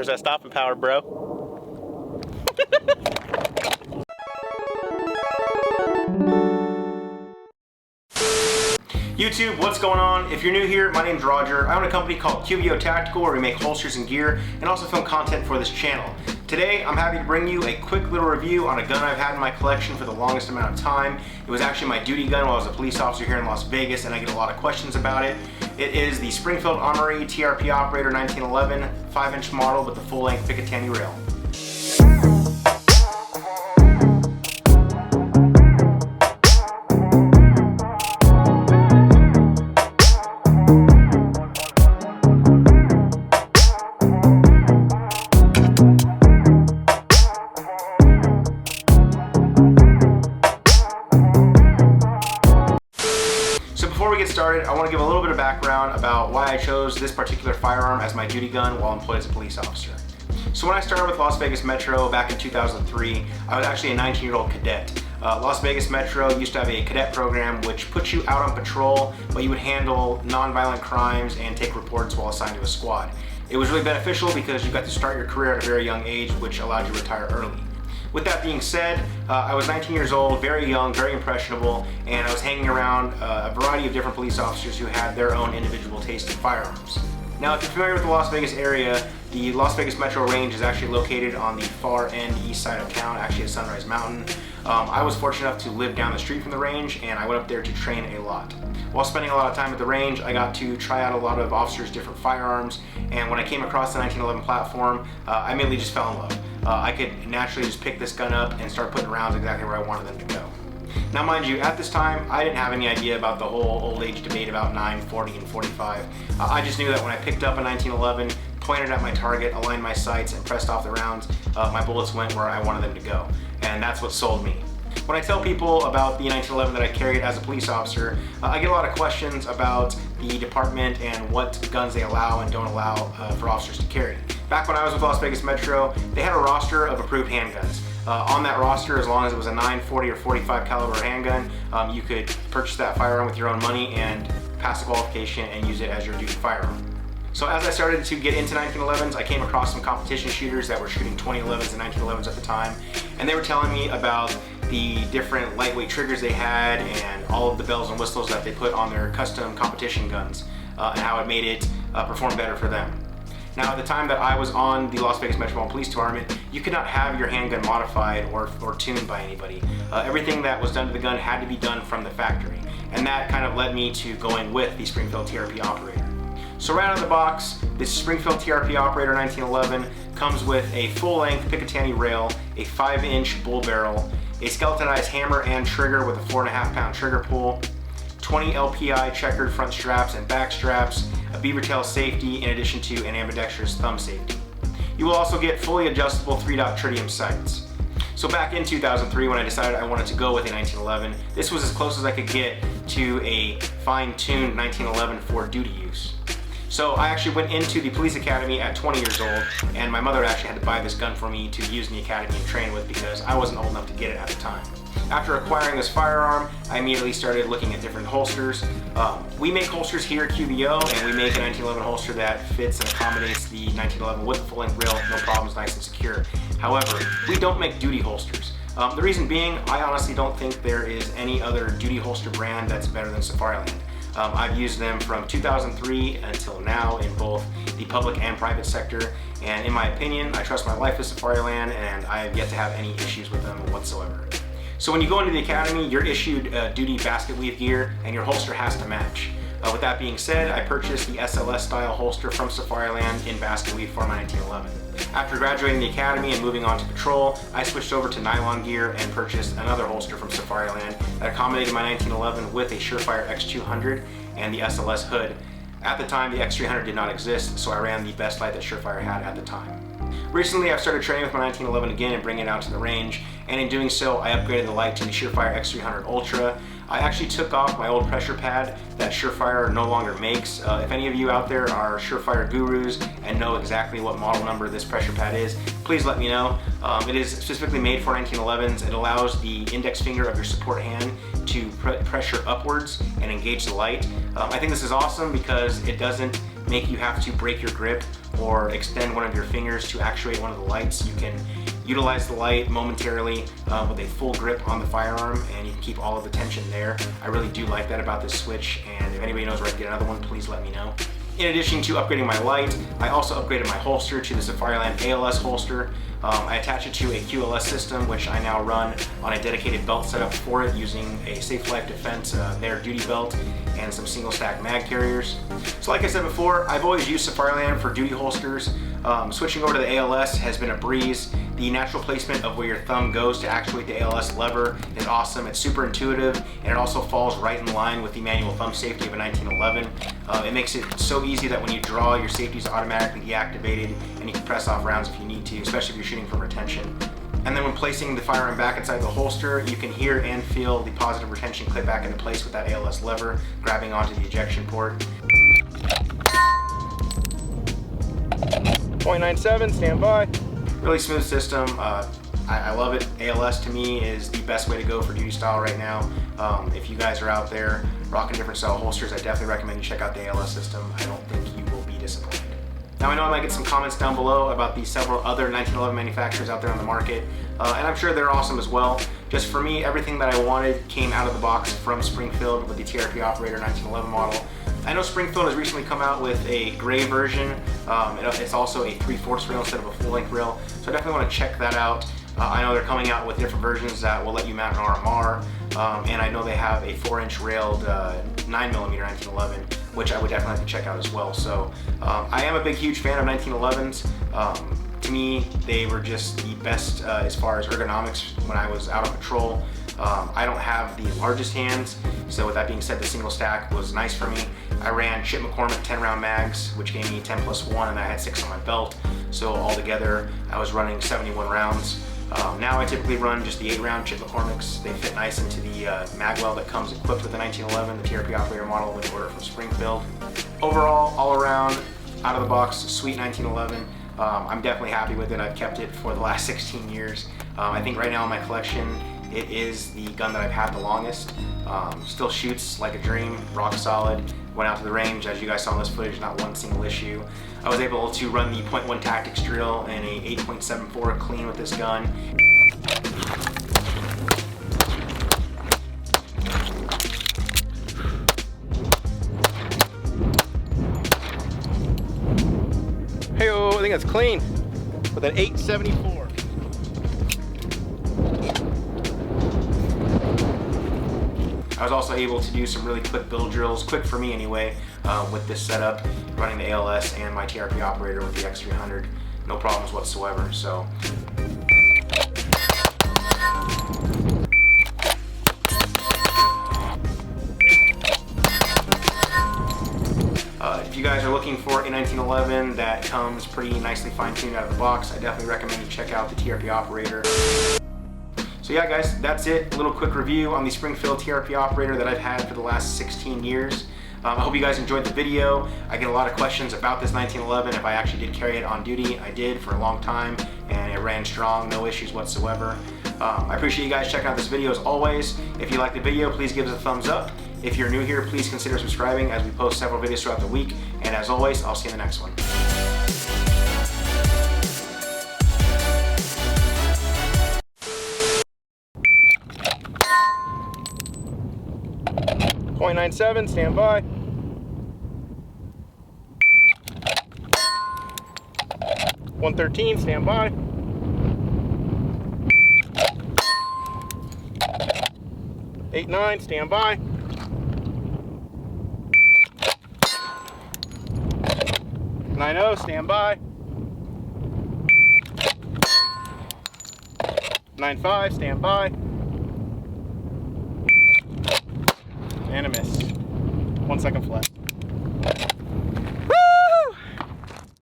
There's that stopping power, bro. YouTube, what's going on? If you're new here, my name's Roger. I own a company called QVO Tactical where we make holsters and gear and also film content for this channel. Today, I'm happy to bring you a quick little review on a gun I've had in my collection for the longest amount of time. It was actually my duty gun while I was a police officer here in Las Vegas, and I get a lot of questions about it. It is the Springfield Armory TRP Operator 1911 5-inch model with the full-length Picatinny rail. Before we get started, I want to give a little bit of background about why I chose this particular firearm as my duty gun while employed as a police officer. So when I started with Las Vegas Metro back in 2003, I was actually a 19-year-old cadet. Las Vegas Metro used to have a cadet program which put you out on patrol, but you would handle non-violent crimes and take reports while assigned to a squad. It was really beneficial because you got to start your career at a very young age, which allowed you to retire early. With that being said, I was 19 years old, very young, very impressionable, and I was hanging around a variety of different police officers who had their own individual taste in firearms. Now, if you're familiar with the Las Vegas area, the Las Vegas Metro Range is actually located on the far end east side of town, actually at Sunrise Mountain. I was fortunate enough to live down the street from the range, and I went up there to train a lot. While spending a lot of time at the range, I got to try out a lot of officers' different firearms, and when I came across the 1911 platform, I immediately just fell in love. I could naturally just pick this gun up and start putting rounds exactly where I wanted them to go. Now mind you, at this time, I didn't have any idea about the whole old age debate about 9, 40, and 45. I just knew that when I picked up a 1911, pointed at my target, aligned my sights, and pressed off the rounds, my bullets went where I wanted them to go. And that's what sold me. When I tell people about the 1911 that I carried as a police officer, I get a lot of questions about the department and what guns they allow and don't allow for officers to carry. Back when I was with Las Vegas Metro, they had a roster of approved handguns. On that roster, as long as it was a 9, 40, or 45 caliber handgun, you could purchase that firearm with your own money and pass the qualification and use it as your duty firearm. So as I started to get into 1911s, I came across some competition shooters that were shooting 2011s and 1911s at the time, and they were telling me about the different lightweight triggers they had and all of the bells and whistles that they put on their custom competition guns and how it made it perform better for them. Now, at the time that I was on the Las Vegas Metropolitan Police Department, you could not have your handgun modified or tuned by anybody. Everything that was done to the gun had to be done from the factory, and that kind of led me to going with the Springfield TRP Operator. So right out of the box, this Springfield TRP Operator 1911 comes with a full-length Picatinny rail, a 5-inch bull barrel, a skeletonized hammer and trigger with a 4.5-pound trigger pull, 20 LPI checkered front straps and back straps, a beaver tail safety in addition to an ambidextrous thumb safety. You will also get fully adjustable 3-dot tritium sights. So back in 2003, when I decided I wanted to go with a 1911, this was as close as I could get to a fine-tuned 1911 for duty use. So I actually went into the police academy at 20 years old, and my mother actually had to buy this gun for me to use in the academy and train with because I wasn't old enough to get it at the time. After acquiring this firearm, I immediately started looking at different holsters. We make holsters here at QVO, and we make a 1911 holster that fits and accommodates the 1911 with the full-length rail, no problems, nice and secure. However, we don't make duty holsters. The reason being, I honestly don't think there is any other duty holster brand that's better than Safariland. I've used them from 2003 until now in both the public and private sector, and in my opinion, I trust my life with Safariland, and I have yet to have any issues with them whatsoever. So when you go into the academy, you're issued duty basket weave gear, and your holster has to match. With that being said, I purchased the SLS style holster from Safariland in basket weave for my 1911. After graduating the academy and moving on to patrol, I switched over to nylon gear and purchased another holster from Safariland that accommodated my 1911 with a Surefire X200 and the SLS hood. At the time, the X300 did not exist, so I ran the best light that Surefire had at the time. Recently, I've started training with my 1911 again and bringing it out to the range, and in doing so, I upgraded the light to the Surefire X300 Ultra. I actually took off my old pressure pad that Surefire no longer makes. If any of you out there are Surefire gurus and know exactly what model number this pressure pad is, please let me know. It is specifically made for 1911s. It allows the index finger of your support hand to pressure upwards and engage the light. I think this is awesome because it doesn't make you have to break your grip or extend one of your fingers to actuate one of the lights. You can utilize the light momentarily with a full grip on the firearm, and you can keep all of the tension there. I really do like that about this switch, and if anybody knows where I can get another one, please let me know. In addition to upgrading my light, I also upgraded my holster to the Safariland ALS holster. I attach it to a QLS system, which I now run on a dedicated belt setup for it using a Safe Life Defense Nair duty belt and some single stack mag carriers. So like I said before, I've always used Safariland for duty holsters. Switching over to the ALS has been a breeze. The natural placement of where your thumb goes to actuate the ALS lever is awesome. It's super intuitive, and it also falls right in line with the manual thumb safety of a 1911. It makes it so easy that when you draw, your safety is automatically deactivated, and you can press off rounds if you need to, especially if you're shooting from retention. And then when placing the firearm back inside the holster, you can hear and feel the positive retention clip back into place with that ALS lever, grabbing onto the ejection port. .97, stand by. Really smooth system. I love it. ALS to me is the best way to go for duty style right now. If you guys are out there rocking different style holsters, I definitely recommend you check out the ALS system. I don't think you will be disappointed. Now I know I might get some comments down below about the several other 1911 manufacturers out there on the market, and I'm sure they're awesome as well. Just for me, everything that I wanted came out of the box from Springfield with the TRP Operator 1911 model. I know Springfield has recently come out with a gray version. It's also a 3/4 rail instead of a full-length rail, so I definitely want to check that out. I know they're coming out with different versions that will let you mount an RMR, and I know they have a 4-inch railed 9mm 1911, which I would definitely have to check out as well. So I am a huge fan of 1911s. To me, they were just the best as far as ergonomics when I was out on patrol. I don't have the largest hands, so with that being said, the single stack was nice for me. I ran Chip McCormick 10-round mags, which gave me 10+1, and I had 6 on my belt. So altogether, I was running 71 rounds. Now I typically run just the 8-round Chip McCormicks. They fit nice into the magwell that comes equipped with the 1911, the TRP Operator model with order from Springfield. Overall, all around, out of the box, sweet 1911. I'm definitely happy with it. I've kept it for the last 16 years. I think right now in my collection, it is the gun that I've had the longest. Still shoots like a dream, rock solid. Went out to the range, as you guys saw in this footage, not one single issue. I was able to run the .1 Tactics drill and a 8.74 clean with this gun. Hey-oh, I think that's clean with an 8.74. I was also able to do some really quick build drills, quick for me anyway, with this setup, running the ALS and my TRP Operator with the X300. No problems whatsoever. So if you guys are looking for a 1911 that comes pretty nicely fine-tuned out of the box, I definitely recommend you check out the TRP Operator. So yeah guys, that's it. A little quick review on the Springfield TRP Operator that I've had for the last 16 years. I hope you guys enjoyed the video. I get a lot of questions about this 1911, if I actually did carry it on duty. I did for a long time, and it ran strong, no issues whatsoever. I appreciate you guys checking out this video as always. If you like the video, please give us a thumbs up. If you're new here, please consider subscribing as we post several videos throughout the week. And as always, I'll see you in the next one. .97, stand by. .113, stand by. .89, stand by. .90, stand by. .95, stand by. And a miss. 1 second flat.